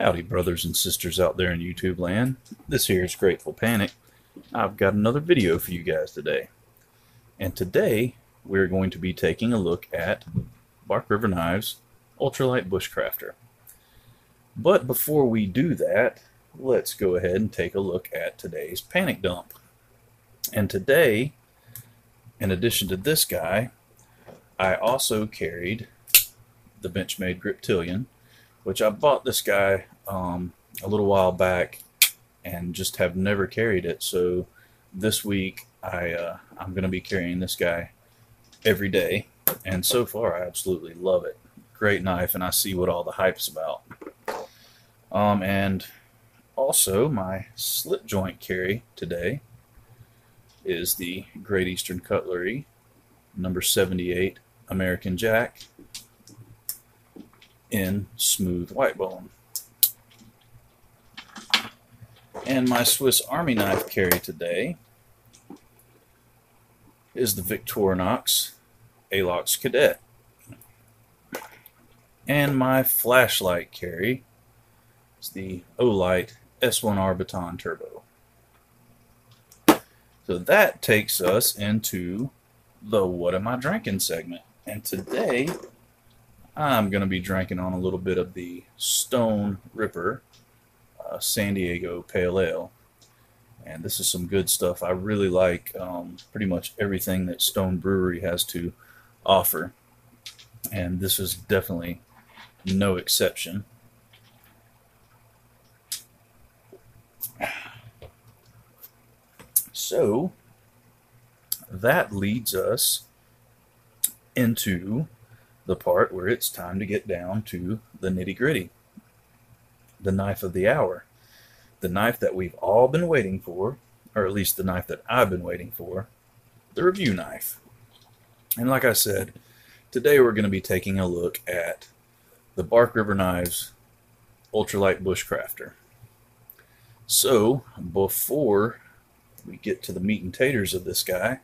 Howdy, brothers and sisters out there in YouTube land. This here is Grateful Panic. I've got another video for you guys today. And today, we're going to be taking a look at Bark River Knives Ultralight Bushcrafter. But before we do that, let's go ahead and take a look at today's panic dump. And today, in addition to this guy, I also carried the Benchmade Griptilian, which I bought this guy a little while back and just have never carried it. So this week I'm going to be carrying this guy every day, and so far I absolutely love it. Great knife, and I see what all the hype's about. And also my slip joint carry today is the Great Eastern Cutlery number 78 American Jack in smooth white bone. And my Swiss Army knife carry today is the Victorinox Alox Cadet. And my flashlight carry is the Olight S1R Baton Turbo. So that takes us into the What Am I Drinking segment. And today I'm going to be drinking on a little bit of the Stone Ripper San Diego Pale Ale. And this is some good stuff. I really like pretty much everything that Stone Brewery has to offer. And this is definitely no exception. So that leads us into the part where it's time to get down to the nitty-gritty. The knife of the hour. The knife that we've all been waiting for, or at least the knife that I've been waiting for, the review knife. And like I said, today we're going to be taking a look at the Bark River Knives Ultralight Bushcrafter. So before we get to the meat and taters of this guy,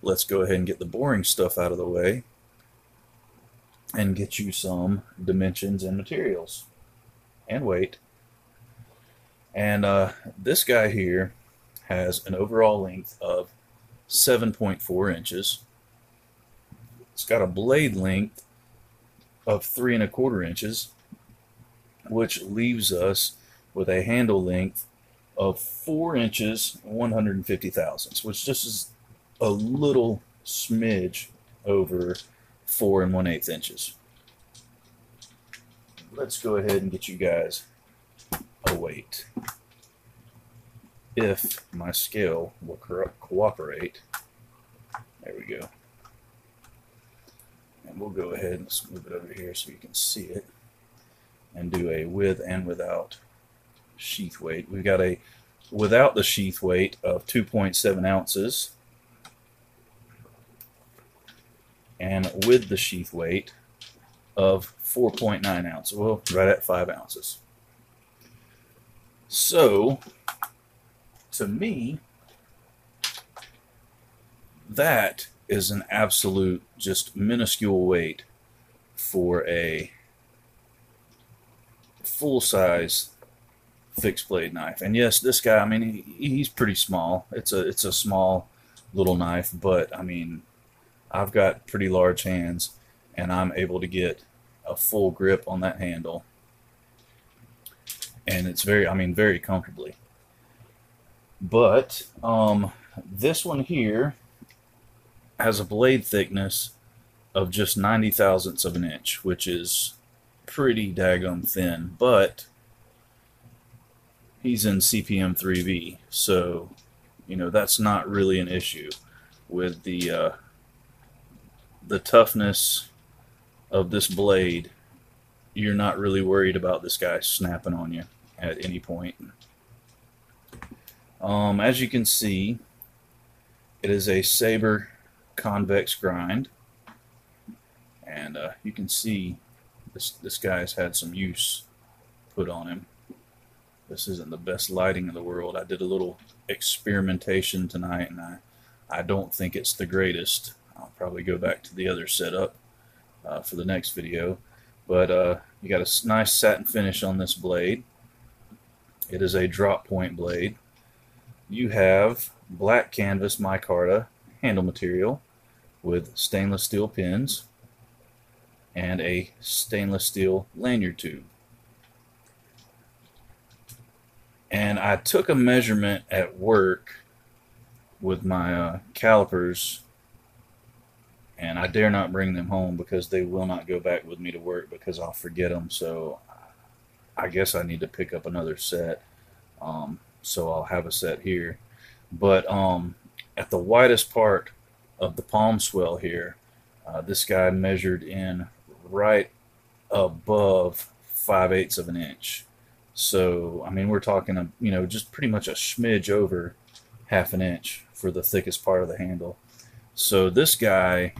let's go ahead and get the boring stuff out of the way and get you some dimensions and materials and weight. And this guy here has an overall length of 7.4 inches. It's got a blade length of 3¼ inches, which leaves us with a handle length of 4 inches 150 thousandths, which just is a little smidge over 4 1/8 inches. Let's go ahead and get you guys a weight. If my scale will cooperate. There we go. And we'll go ahead and let's move it over here so you can see it and do a with and without sheath weight. We've got a without the sheath weight of 2.7 ounces. And with the sheath weight of 4.9 ounces. Well, right at 5 ounces. So, to me, that is an absolute, just minuscule weight for a full-size fixed blade knife. And yes, this guy, I mean, he's pretty small. It's a small little knife, but I mean, I've got pretty large hands, and I'm able to get a full grip on that handle. And it's very comfortably. But this one here has a blade thickness of just 90 thousandths of an inch, which is pretty daggum thin. But he's in CPM 3V, so you know that's not really an issue with the toughness of this blade. You're not really worried about this guy snapping on you at any point. As you can see, it is a Sabre convex grind, and you can see this guy's had some use put on him. This isn't the best lighting in the world. I did a little experimentation tonight, and I don't think it's the greatest. I'll probably go back to the other setup for the next video. But you got a nice satin finish on this blade. It is a drop point blade. You have black canvas micarta handle material with stainless steel pins and a stainless steel lanyard tube. And I took a measurement at work with my calipers, and I dare not bring them home because they will not go back with me to work because I'll forget them. So I guess I need to pick up another set. So I'll have a set here. But at the widest part of the palm swell here, this guy measured in right above 5/8 of an inch. So I mean, we're talking just pretty much a smidge over half an inch for the thickest part of the handle. So this guy,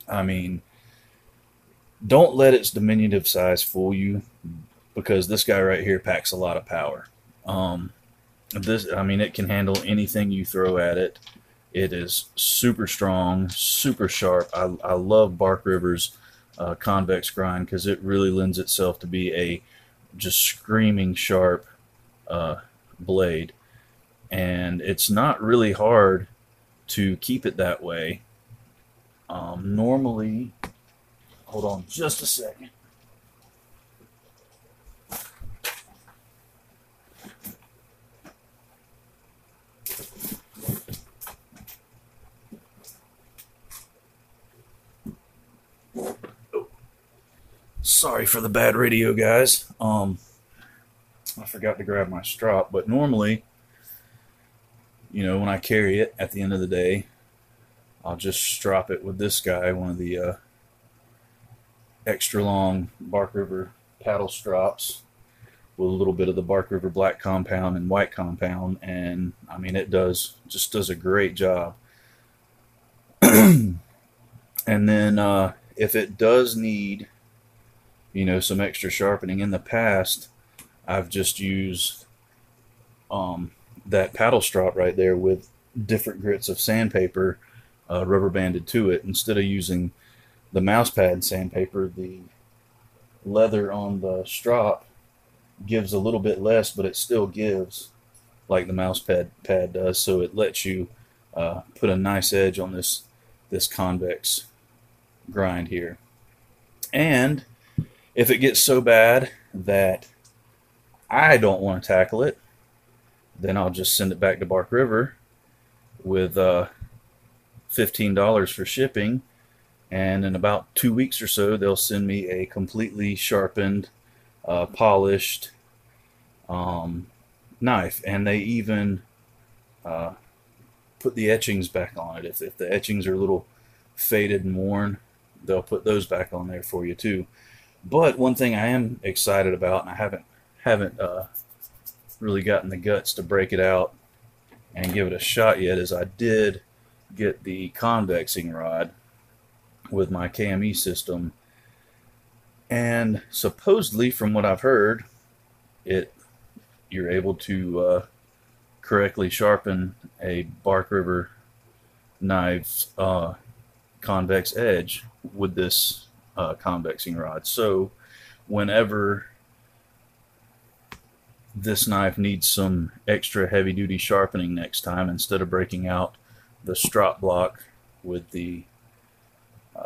I mean, don't let its diminutive size fool you, because this guy right here packs a lot of power. It can handle anything you throw at it. It is super strong, super sharp. I love Bark River's convex grind because it really lends itself to be a just screaming sharp blade. And it's not really hard to keep it that way. Normally, hold on just a second. Sorry for the bad radio, guys. I forgot to grab my strop, but normally, when I carry it at the end of the day, I'll just strop it with this guy, one of the extra long Bark River paddle strops with a little bit of the Bark River black compound and white compound, and I mean, it does a great job. And then if it does need some extra sharpening, in the past I've just used that paddle strop right there with different grits of sandpaper rubber banded to it. Instead of using the mouse pad sandpaper, the leather on the strop gives a little bit less, but it still gives like the mouse pad does, so it lets you put a nice edge on this convex grind here. And if it gets so bad that I don't want to tackle it, then I'll just send it back to Bark River with $15 for shipping, and in about 2 weeks or so they'll send me a completely sharpened, polished knife, and they even put the etchings back on it. If the etchings are a little faded and worn, they'll put those back on there for you too. But one thing I am excited about, and I haven't really gotten the guts to break it out and give it a shot yet, is I did get the convexing rod with my KME system, and supposedly, from what I've heard, you're able to correctly sharpen a Bark River knife's convex edge with this convexing rod. So whenever this knife needs some extra heavy duty sharpening next time, instead of breaking out the strop block with the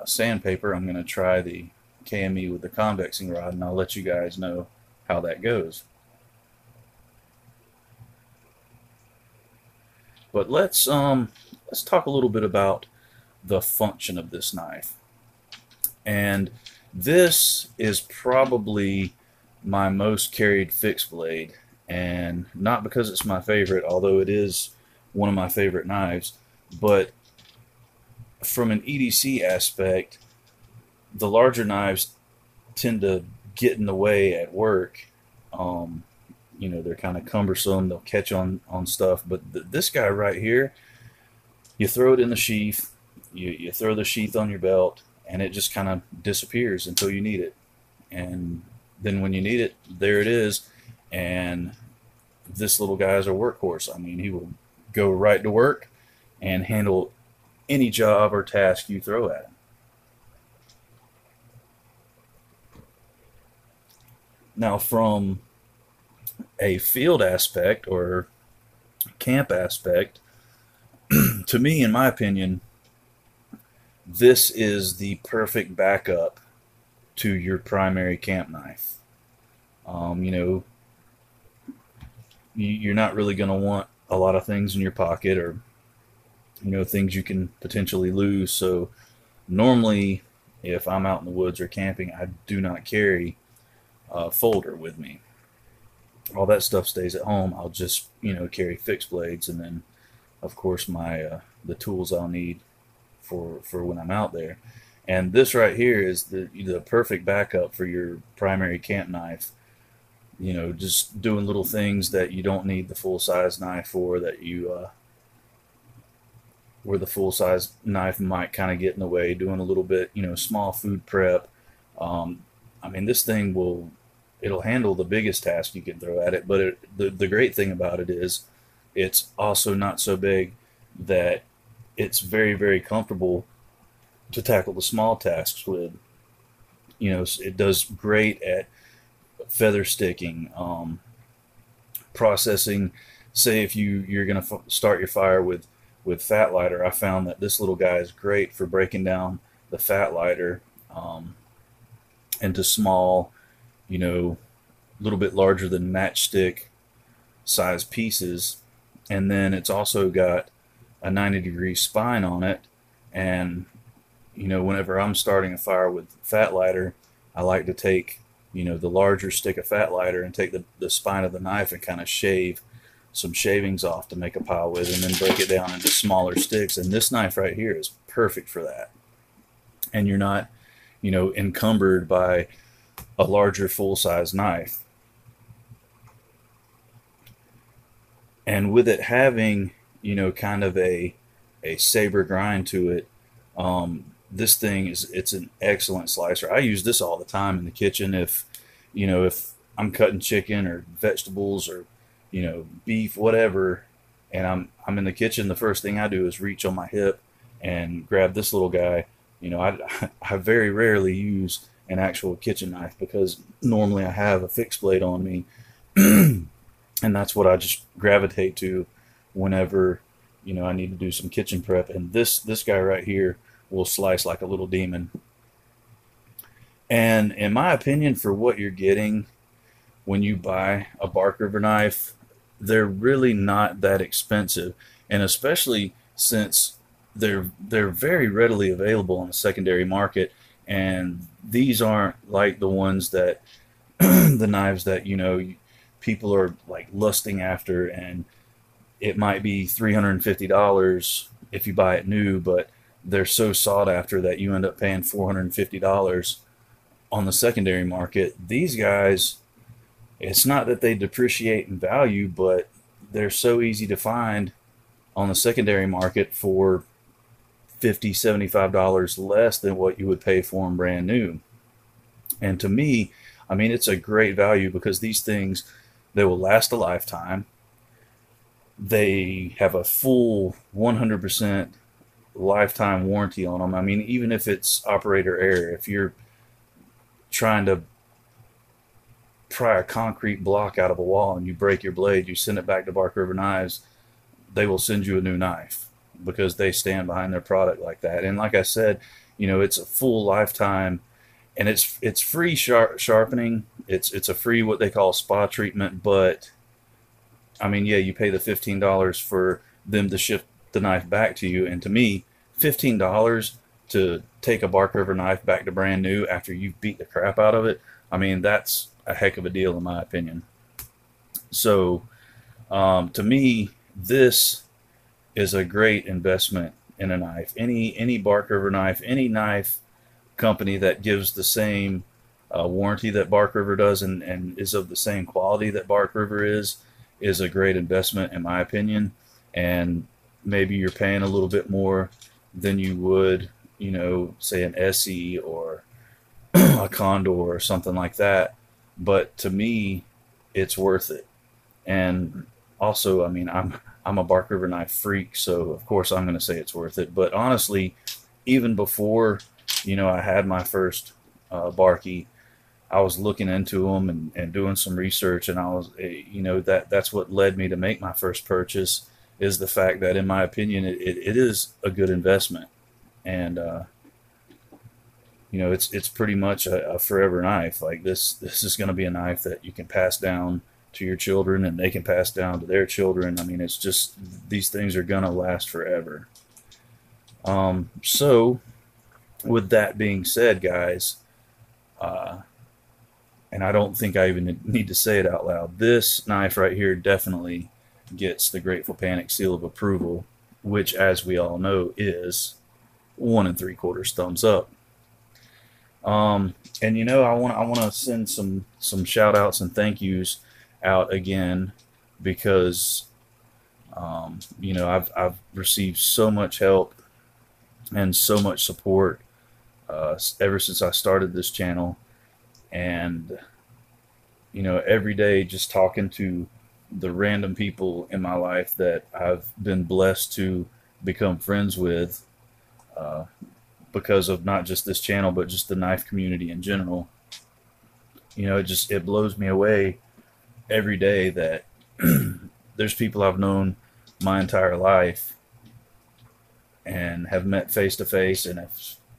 sandpaper, I'm going to try the KME with the convexing rod, and I'll let you guys know how that goes. But let's talk a little bit about the function of this knife. And this is probably my most carried fixed blade, and not because it's my favorite, although it is one of my favorite knives, but from an EDC aspect, the larger knives tend to get in the way at work. They're kind of cumbersome, they'll catch on stuff, but this guy right here, you throw it in the sheath, you throw the sheath on your belt, and it just kind of disappears until you need it. And then when you need it, there it is. And this little guy is a workhorse. I mean, he will go right to work and handle any job or task you throw at him. Now, from a field aspect or camp aspect, to me, in my opinion, this is the perfect backup to your primary camp knife. You know, you're not really going to want a lot of things in your pocket, or things you can potentially lose. So normally, if I'm out in the woods or camping, I do not carry a folder with me. All that stuff stays at home. I'll just carry fixed blades, and then of course my the tools I'll need for when I'm out there. And this right here is the perfect backup for your primary camp knife. Just doing little things that you don't need the full size knife for, that where the full size knife might kind of get in the way. Doing a little bit, small food prep. I mean, this thing it'll handle the biggest task you can throw at it. But the great thing about it is it's also not so big that it's very, very comfortable to tackle the small tasks with. It does great at feather sticking, processing. Say if you're going to start your fire with fat lighter, I found that this little guy is great for breaking down the fat lighter into small, little bit larger than matchstick size pieces. And then it's also got a 90-degree spine on it. And whenever I'm starting a fire with fat lighter, I like to take the larger stick of fat lighter and take the spine of the knife and kind of shave some shavings off to make a pile with, and then break it down into smaller sticks. And this knife right here is perfect for that. And you're not encumbered by a larger full-size knife. And with it having kind of a saber grind to it, this thing it's an excellent slicer. I use this all the time in the kitchen. If I'm cutting chicken or vegetables or beef, whatever, and I'm in the kitchen, the first thing I do is reach on my hip and grab this little guy. I very rarely use an actual kitchen knife, because normally I have a fixed blade on me. And that's what I just gravitate to whenever I need to do some kitchen prep. And this guy right here will slice like a little demon. And in my opinion, for what you're getting when you buy a Bark River knife, they're really not that expensive. And especially since they're very readily available on the secondary market. And these aren't like the ones that the knives that people are like lusting after, and it might be $350 if you buy it new, but they're so sought after that you end up paying $450 on the secondary market. These guys, it's not that they depreciate in value, but they're so easy to find on the secondary market for $50, $75 less than what you would pay for them brand new. And to me, I mean, it's a great value, because these things, they will last a lifetime. They have a full 100% lifetime warranty on them. I mean, even if it's operator error, if you're trying to pry a concrete block out of a wall and you break your blade, you send it back to Bark River Knives, they will send you a new knife, because they stand behind their product like that. And like I said, it's a full lifetime, and it's free sharpening. It's a free, what they call, spa treatment. But I mean, yeah, you pay the $15 for them to ship the knife back to you. And to me, $15 to take a Bark River knife back to brand new after you've beat the crap out of it, I mean, that's a heck of a deal in my opinion. So to me, this is a great investment in a knife. Any Bark River knife, any knife company that gives the same warranty that Bark River does, and is of the same quality that Bark River is a great investment in my opinion. And maybe you're paying a little bit more than you would, say an SE or a Condor or something like that. But to me, it's worth it. And also, I mean, I'm a Bark River knife freak, so of course I'm going to say it's worth it. But honestly, even before I had my first Barky, I was looking into them and doing some research, and I was, you know, that's what led me to make my first purchase, is the fact that, in my opinion, it is a good investment. And you know, it's pretty much a forever knife. Like this is going to be a knife that you can pass down to your children, and they can pass down to their children. I mean, it's just, these things are going to last forever. So with that being said, guys, and I don't think I even need to say it out loud, this knife right here definitely gets the Grateful Panic seal of approval, which, as we all know, is 1 3/4 thumbs up. And you know, I want to send some shout outs and thank yous out again, because you know, I've received so much help and so much support ever since I started this channel. And you know, every day just talking to the random people in my life that I've been blessed to become friends with, because of not just this channel, but just the knife community in general. You know, it blows me away every day that there's people I've known my entire life and have met face to face and have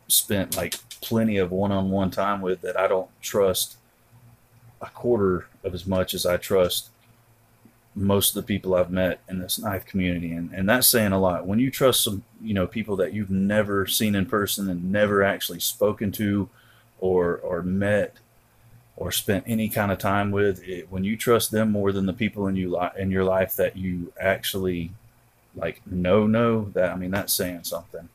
spent like plenty of one-on-one time with, that I don't trust a quarter of as much as I trust most of the people I've met in this knife community. And that's saying a lot. When you trust some, you know, people that you've never seen in person and never actually spoken to or met or spent any kind of time with, when you trust them more than the people in your life that you actually like know, that, I mean, that's saying something.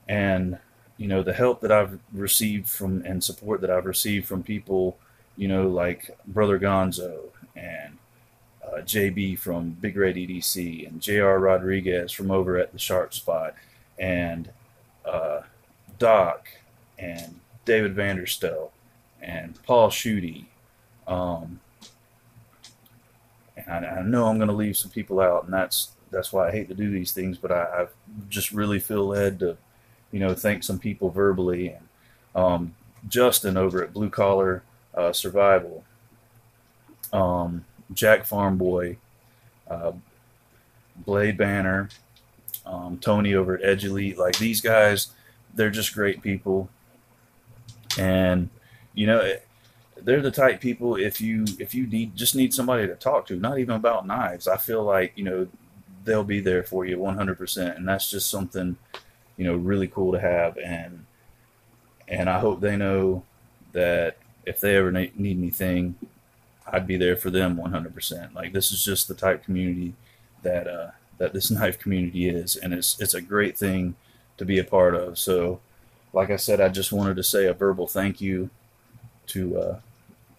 And you know, the help that I've received from, and support that I've received from people, you know, like Brother Gonzo and JB from Big Red EDC, and JR Rodriguez from over at the Sharp Spot, and Doc, and David Vanderstel, and Paul Schutte. And I know I'm going to leave some people out, and that's why I hate to do these things, but I just really feel led to, you know, thank some people verbally. And Justin over at Blue Collar Survival, Jack Farmboy, Blade Banner, Tony over at Edge Elite. Like, these guys, they're just great people. And you know, they're the type people, if you just need somebody to talk to, not even about knives, I feel like, you know, they'll be there for you 100%. And that's just something, you know, really cool to have. And I hope they know that if they ever need anything, I'd be there for them 100%. Like, this is just the type community that that this knife community is, and it's a great thing to be a part of. So, like I said, I just wanted to say a verbal thank you to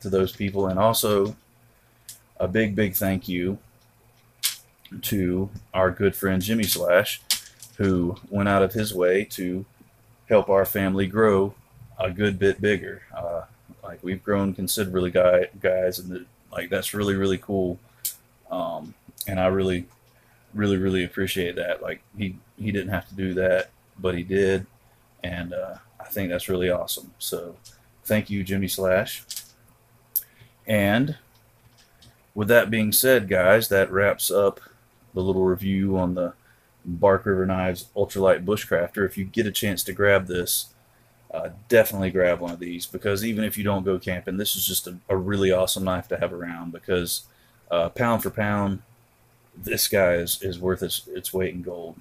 those people, and also a big thank you to our good friend Jimmy Slash, who went out of his way to help our family grow a good bit bigger. Like, we've grown considerably, guys, and like, that's really cool. And I really appreciate that. Like, he didn't have to do that, but he did, and I think that's really awesome. So thank you, Jimmy Slash. And with that being said, guys, that wraps up the little review on the Bark River Knives Ultralight Bushcrafter. If you get a chance to grab this, definitely grab one of these, because even if you don't go camping, this is just a really awesome knife to have around, because pound for pound, this guy is worth its weight in gold.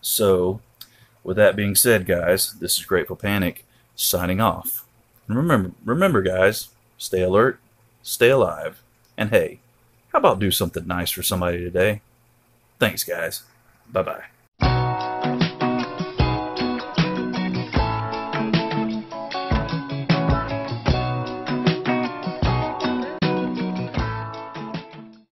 So with that being said, guys, this is Grateful Panic signing off. And remember, guys, stay alert, stay alive, and hey, how about do something nice for somebody today? Thanks, guys. Bye-bye.